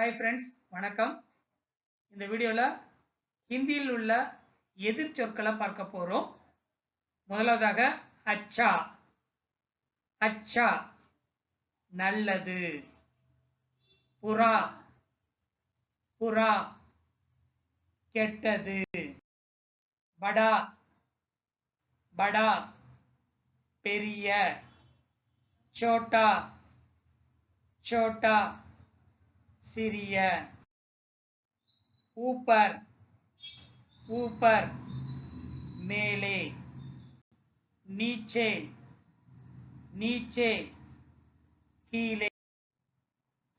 Hi friends, வணக்கம். இந்த வீடியோவில் ஹிந்தியில் உள்ள எதிர் சொற்களை பார்க்க போகிறோம். முதலாவதாக அச்சா. அச்சா நல்லது. புறா. புறா கெட்டது. படா. படா பெரிய. சோட்டா. சோட்டா சிறிய. ஊப்பர். ஊப்பர் மேலே. நீச்சே. நீச்சே கீழே.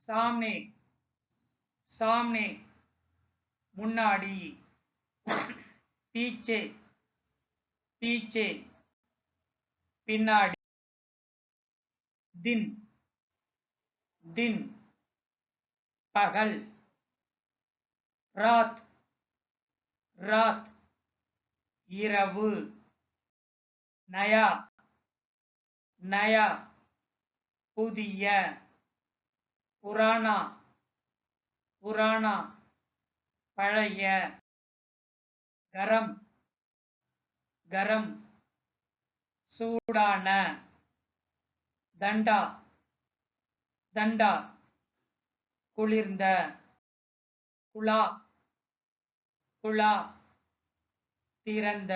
சாம்னே. சாம்னே முன்னாடி. பீச்சே. பீச்சே பின்னாடி. தின். दिन पगल. रात. रात இரவு. नया. नया புதிய. पुराना. पुराना பழைய. गरम. गरम சூடான. दंडा. दंडा குளிர்ந்த. குளா. குளா திறந்த.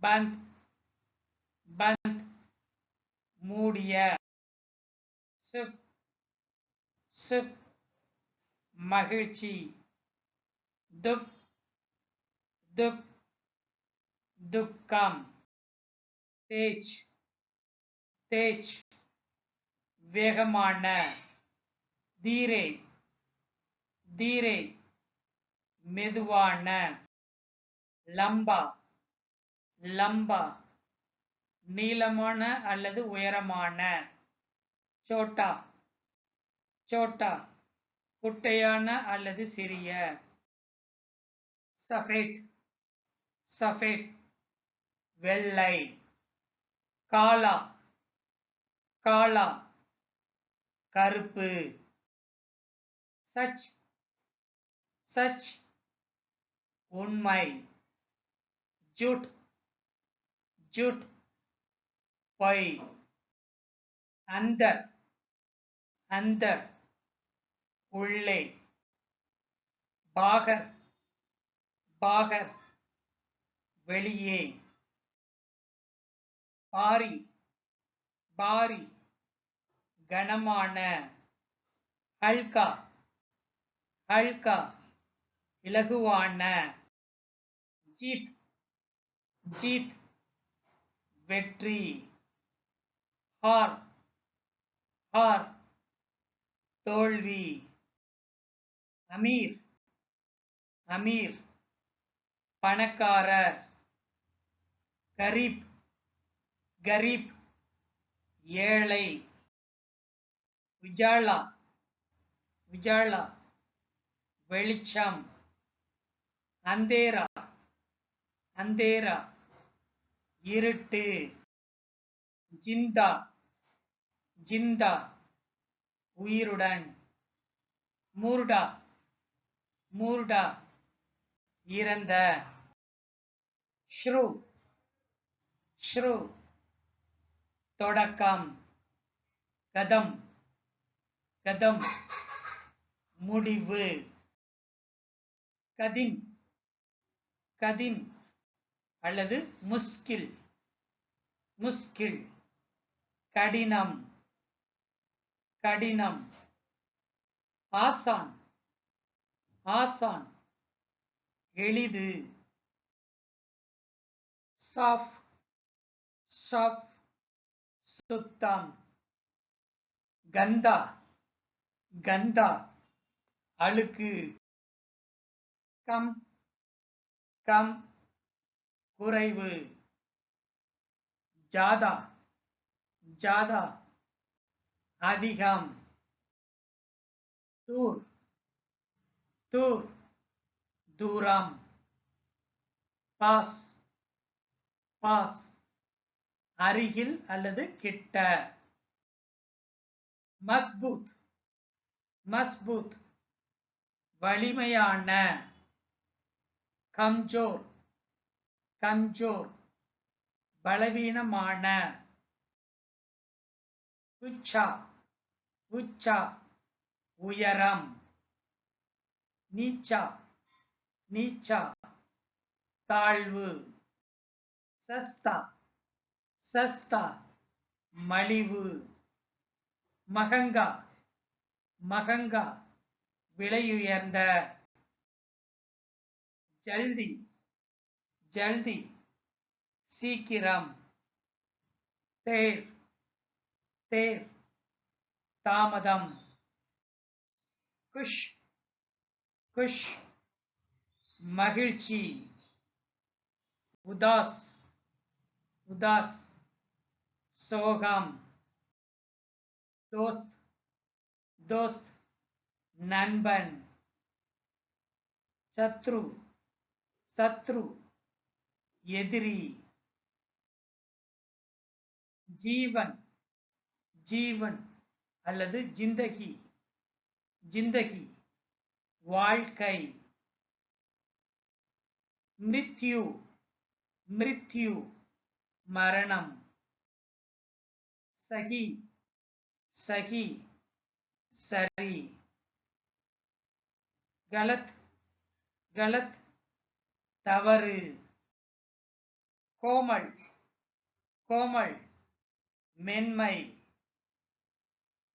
பந்த். பந்த் மூடிய. சுக். சுக் மகிழ்ச்சி. துக். துக் துக்கம். தேஜ். தேஜ் வேகமான. தீரே. தீரே மெதுவான. லம்பா. லம்பா நீளமான அல்லது உயரமான. சோட்டா. சோட்டா குட்டையான அல்லது சிறிய. சஃபேட். சஃபேட் வெள்ளை. காலா. காலா கருப்பு. சச். சச் உண்மை. ஜூட். ஜூட் பொய். அந்தர். அந்தர் உள்ளே. பாகர். பாகர் வெளியே. பாரி. பாரி கனமான. ஹல்கா. ஹல்கா இலகுவான. ஜீத். ஜீத் வெற்றி. ஹார். ஹார் தோல்வி. அமீர். அமீர் பணக்காரர். கரீப். கரீப் ஏழை. விஜாலா. விஜாலா வெளிச்சம். அந்தேரா. அந்தேரா இருட்டு. ஜிந்தா. ஜிந்தா உயிருடன். மூர்டா. மூர்டா இறந்த. ஷ்ரு. ஷ்ரு தொடக்கம். கதம். கதம் முடிவு. கதின். கதின் அல்லது முஸ்கில். முஸ்கில் கடினம். கடினம். ஆசான். ஆசான் எளிது. சாஃப். சாஃப் சுத்தம். கந்தா. கந்தா அழுக்கு. கம். கம் குறைவு. ஜாதா. ஜாதா அதிகம். தூர். தூர் தூரம். பாஸ். பாஸ் அருகில் அல்லது கிட்ட. மஸ்பூத். மஸ்பூத் வலிமையான, கம்ஜோர் கம்ஜோர் பலவீனமான, உச்சா உச்சா உயரம், நீச்சா நீச்சா தாழ்வு, சஸ்தா சஸ்தா மலிவு, மகங்கா மகங்கா விலையுயர்ந்த, ஜல்தி ஜல்தி சீக்கிரம், தேர் தேர் தாமதம், குஷ் குஷ் மகிழ்ச்சி, உதாஸ் உதாஸ் சோகம், தோஸ்த் தோஸ்த் நண்பன், சத்ரு சத்ரு எதிரி, ஜீவன் ஜீவன் அல்லது ஜிந்தகி ஜிந்தகி வாழ்க்கை, மிருத்யு மிருத்யு மரணம், சகி சகி சரி, கலத் கலத் தவறு, கோமல் கோமல் மென்மை,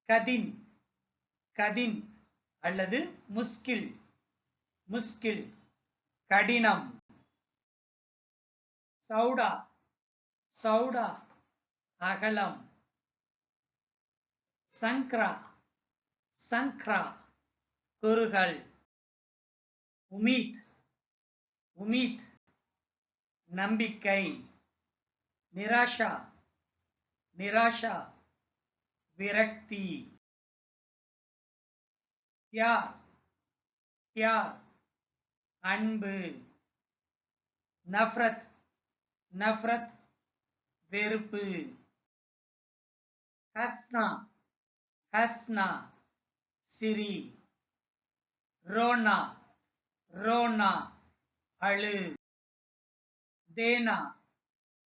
கதின் கதின் அல்லது முஸ்கில் முஸ்கில் கடினம், சௌடா சௌடா அகலம், சங்க்ரா சங்க்ரா குறுகல், உமீத் உமீத் நம்பிக்கை, நிராஷா நிராஷா விரக்தி, பியார் பியார் அன்பு, நஃப்ரத் நஃப்ரத் வெறுப்பு, ஹஸ்னா ஹஸ்னா சிரி, ரோனா ரோனா அழு, தேனா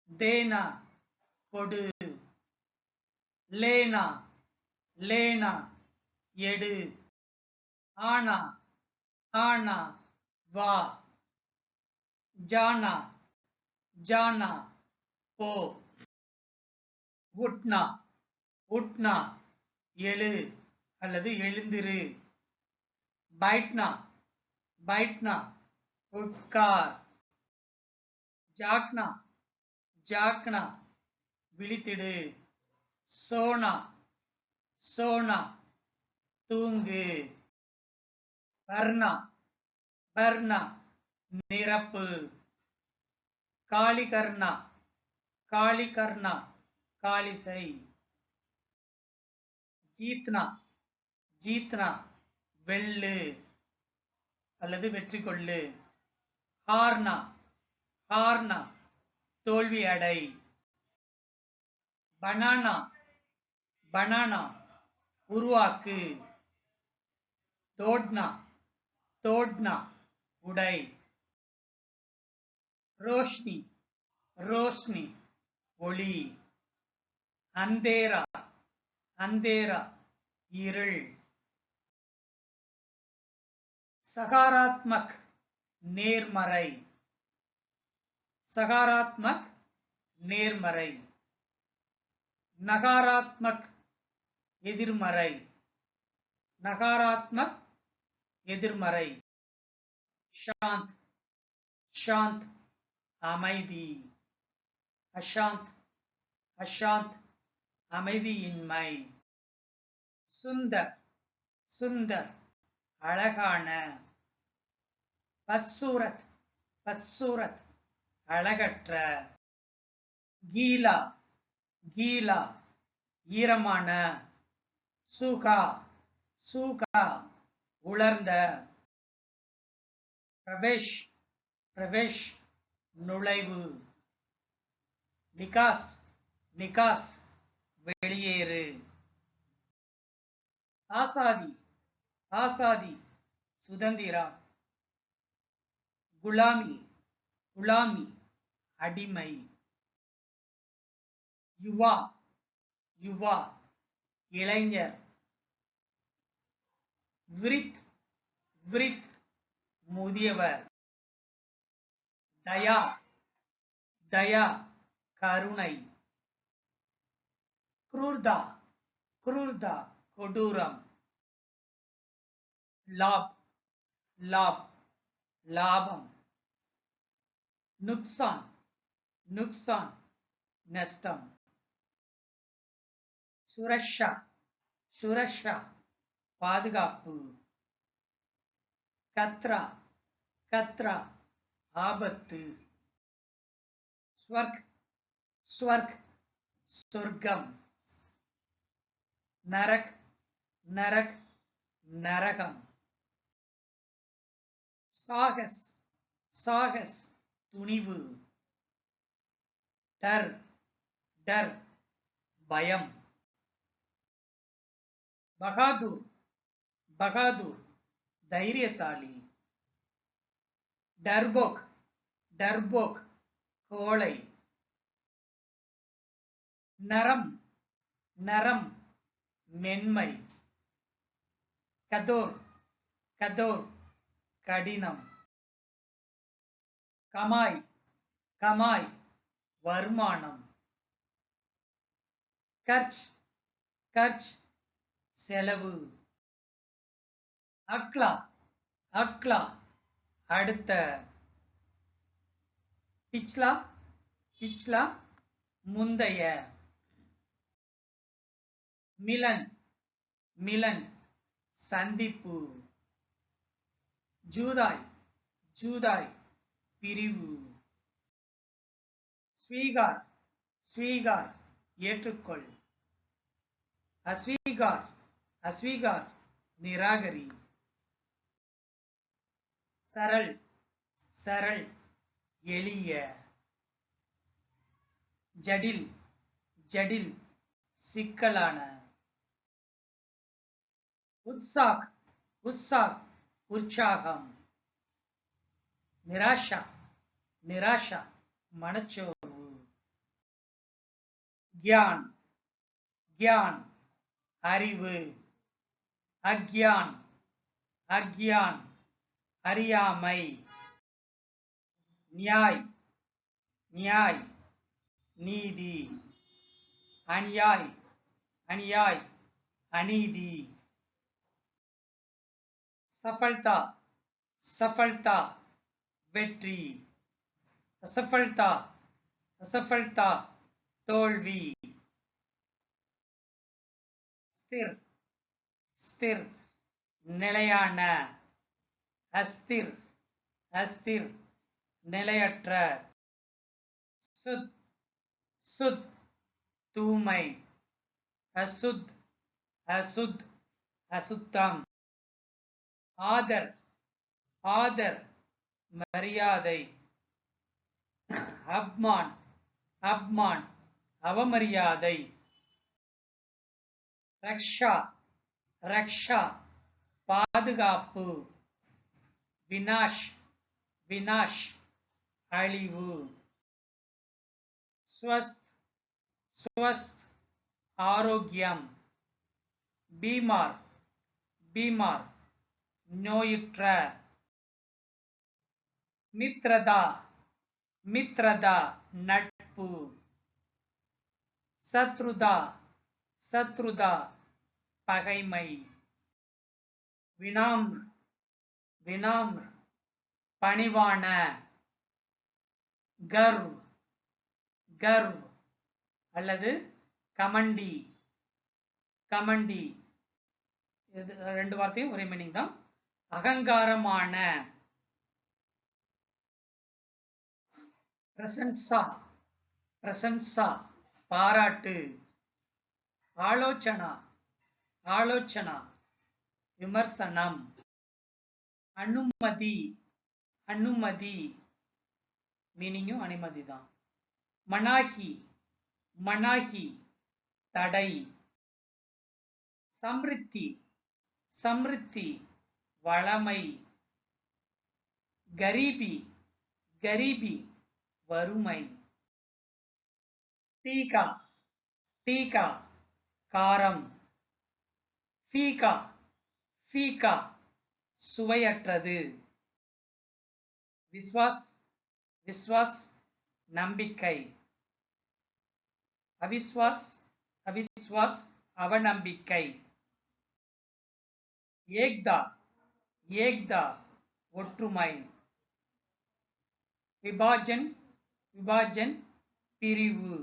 தேனா கொடு, லேனா லேனா எடு, ஆனா ஆனா வா, ஜானா ஜானா போ, உட்னா உட்னா எழு அல்லது எழுந்திரு, பைட்னா பைட்னா உட்கார், ஜாக்னா ஜாக்னா விழித்திடு, சோனா சோனா தூங்கு, பர்னா பர்னா நிரப்பு, காளிகர்ணா காளிகர்ணா காளிசை, ஜீத்னா ஜீத்னா வெல்லு அல்லது வெற்றி கொள்ளு, ஹார்னா ஹார்னா தோல்வி அடை, பனானா பனானா உருவாக்கு, தோட்னா தோட்னா உடை, ரோஷ்னி ரோஷ்னி ஒளி, அந்தேரா அந்தேரா இருள், சகாராத்மக் நேர்மறை சகாராத்மக் நேர்மறை, நகாராத்மக் எதிர்மறை நகாராத்மக் எதிர்மறை, ஷாந்த் ஷாந்த் அமைதி, அஷாந்த் அஷாந்த் அமைதியின்மை, சுந்தர் சுந்தர் அழகான, பத்சூரத் பத்சூரத் அழகற்ற, கீலா கீலா ஈரமான, சூகா சூகா உலர்ந்த, பிரவேஷ் பிரவேஷ் நுழைவு, நிகாஸ் நிகாஸ் வெளியேறு, ஆசாதி ஆசாதி சுதந்திரம், குலாமி குலாமி அடிமை, யுவா யுவா இளைஞர், விரித் விரித் முதியவர், தயா தயா கருணை, குரூர்தா குரூர்தா கொடூரம், லாப் லாப் லாபம், நுக்சான் நுக்சான் நஷ்டம், சுரக்ஷா சுரக்ஷா பாதுகாப்பு, கத்ரா கத்ரா ஆபத்து, ஸ்வர்க் ஸ்வர்க் சொர்க்கம், நரக் நரக் நரகம், சாகஸ் சாகஸ் துணிவு, டர் டர் பயம், பகாதூர் பகாதூர் தைரியசாலி, டர்போக் டர்போக் கோழை, நரம் நரம் மென்மை, கதோர் கதோர் கடினம், கமாய் கமாய் வருமானம், கர்ச் கர்ச் செலவு, அக்லா அக்லா அடுத்த, பிச்லா பிச்லா முந்தைய, மிலன் மிலன் சந்திப்பு, ஜூதாய் ஜூதாய் பிரிவு, ஸ்வீகார் ஸ்வீகார் ஏற்றுக்கொள், அஸ்வீகார் அஸ்வீகார் நிராகரி, சரள் சரள் எளிய, ஜடில் ஜடில் சிக்கலான, உத்சாக் உத்சாக் உற்சாகம், நிராஷா நிராஷா மனச்சோர்வு, கியான் கியான் அறிவு, அக்யான் அக்யான் அறியாமை, நியாய் நியாய் நீதி, அநியாய் அநியாய் அநீதி, சஃபல்தா சஃபல்தா வெற்றி, அசஃபல்தா அசஃபல்தா தோல்வி, ஸ்திர் ஸ்திர் நிலையான, அஸ்திர் அஸ்திர் நிலையற்ற, சுத் சுத் தூய்மை, அசுத் அசுத் அசுத்தம், ஆதர் ஆதர் மரியாதை, அப்மான் அப்மான் அவமரியாதை, ரக்ஷா ரக்ஷா பாதுகாப்பு, வினாஷ் வினாஷ் அழிவு, ஸ்வஸ்த் ஸ்வஸ்த் ஆரோக்கியம், பீமார் பீமார் நோயுற்ற, மித்ரதா மித்ரதா நட்பு, சத்ருதா சத்ருதா பகைமை, வினாம்ர் வினாம்ர் பணிவான, கர்வ் கர்வ் அல்லது கமண்டி கமண்டி, இது ரெண்டு வார்த்தையும் ஒரே மீனிங் தான். அகங்காரமான, பிரசன்சா பிரசன்சா பாராட்டு, ஆலோசனா ஆலோசனா விமர்சனம், அனுமதி அனுமதி மீனிங்கும் அனுமதி தான். மனாஹி மனாஹி தடை, சம்ரித்தி சம்ருத்தி வளமை. கரீபி கரீபி வறுமை. டீகா டீகா காரம். ஃபீகா ஃபீகா சுவையற்றது. விஸ்வாஸ் விஸ்வாஸ் நம்பிக்கை. அவிஸ்வாஸ் அவிஸ்வாஸ் அவநம்பிக்கை. ஏக்தா ஏக்தா ஒற்றுமை. விபாஜன் விபாஜன் பிரிவு.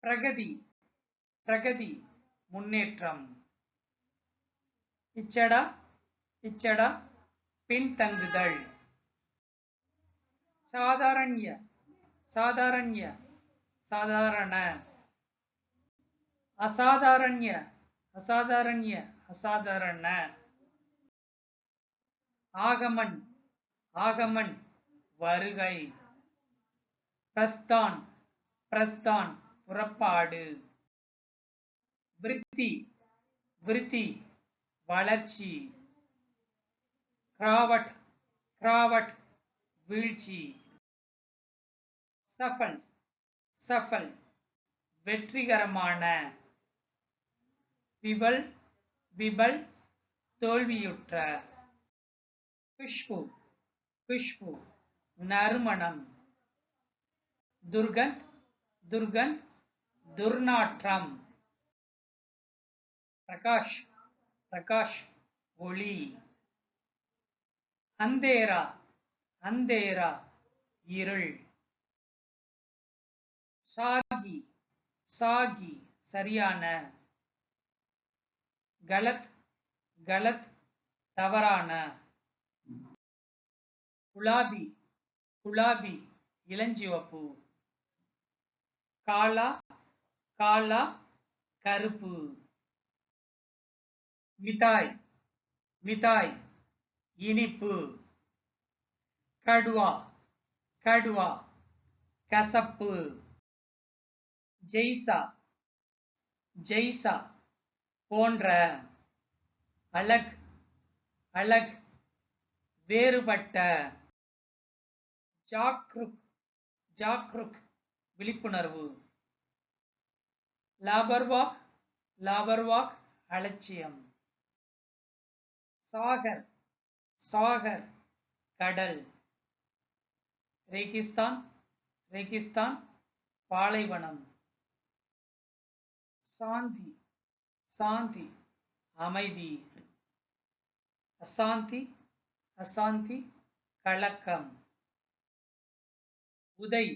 பிரகதி பிரகதி முன்னேற்றம். இச்சடா இச்சடா பின்தங்குதல். சாதாரண்ய சாதாரண்ய சாதாரண. அசாதாரண்ய அசாதாரண்ய அசாதாரண. ஆகமன் ஆகமன் வருகை. பிரஸ்தான் பிரஸ்தான் புறப்பாடு. விருத்தி விருத்தி வளர்ச்சி. கிராவட் கிராவட் வீழ்ச்சி. சஃபல் சஃபல் வெற்றிகரமான. விபல் விபல் தோல்வியுற்ற. குஷ்பு குஷ்பு நறுமணம். துர்கந்த் துர்கந்த் துர்நாற்றம். பிரகாஷ் பிரகாஷ் ஒளி. அந்தேரா அந்தேரா இருள். சாகி சாகி சரியான. கலத் கலத் தவறான. குலாபி குலாபி இளஞ்சிவப்பு. காலா காலா கருப்பு. மிதாய் மிதாய் இனிப்பு. கடுவா கடுவா கசப்பு. ஜெய்சா ஜெய்சா போன்ற. அலக் அலக் வேறுபட்ட. ஜாக்ருக் ஜாக்ருக் விழிப்புணர்வு. லாபர்வாக் லாபர்வாக் அலட்சியம். சாகர் சாகர் கடல். ரேகிஸ்தான் ரேகிஸ்தான் பாலைவனம். சாந்தி சாந்தி அமைதி. அசாந்தி அசாந்தி கலக்கம். உதை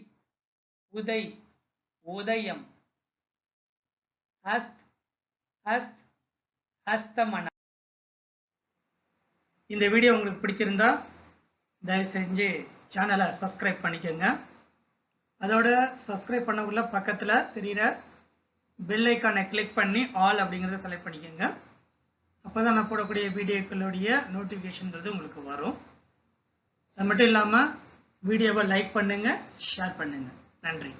உதை உதயம். அஸ்த் அஸ்த் அஸ்தமனம். இந்த வீடியோ உங்களுக்கு பிடிச்சிருந்தா தயவு செஞ்சு சேனலை சப்ஸ்கிரைப் பண்ணிக்கோங்க. அதோட சப்ஸ்கிரைப் பண்ணக்குள்ள பக்கத்தில் தெரிகிற பெல் ஐக்கானை கிளிக் பண்ணி ஆல் அப்படிங்கிறத செலக்ட் பண்ணிக்கோங்க. அப்போ தான் நான் போடக்கூடிய வீடியோக்களுடைய நோட்டிஃபிகேஷன்றது உங்களுக்கு வரும். அது மட்டும் இல்லாமல் வீடியோவை லைக் பண்ணுங்கள், ஷேர் பண்ணுங்கள். நன்றி.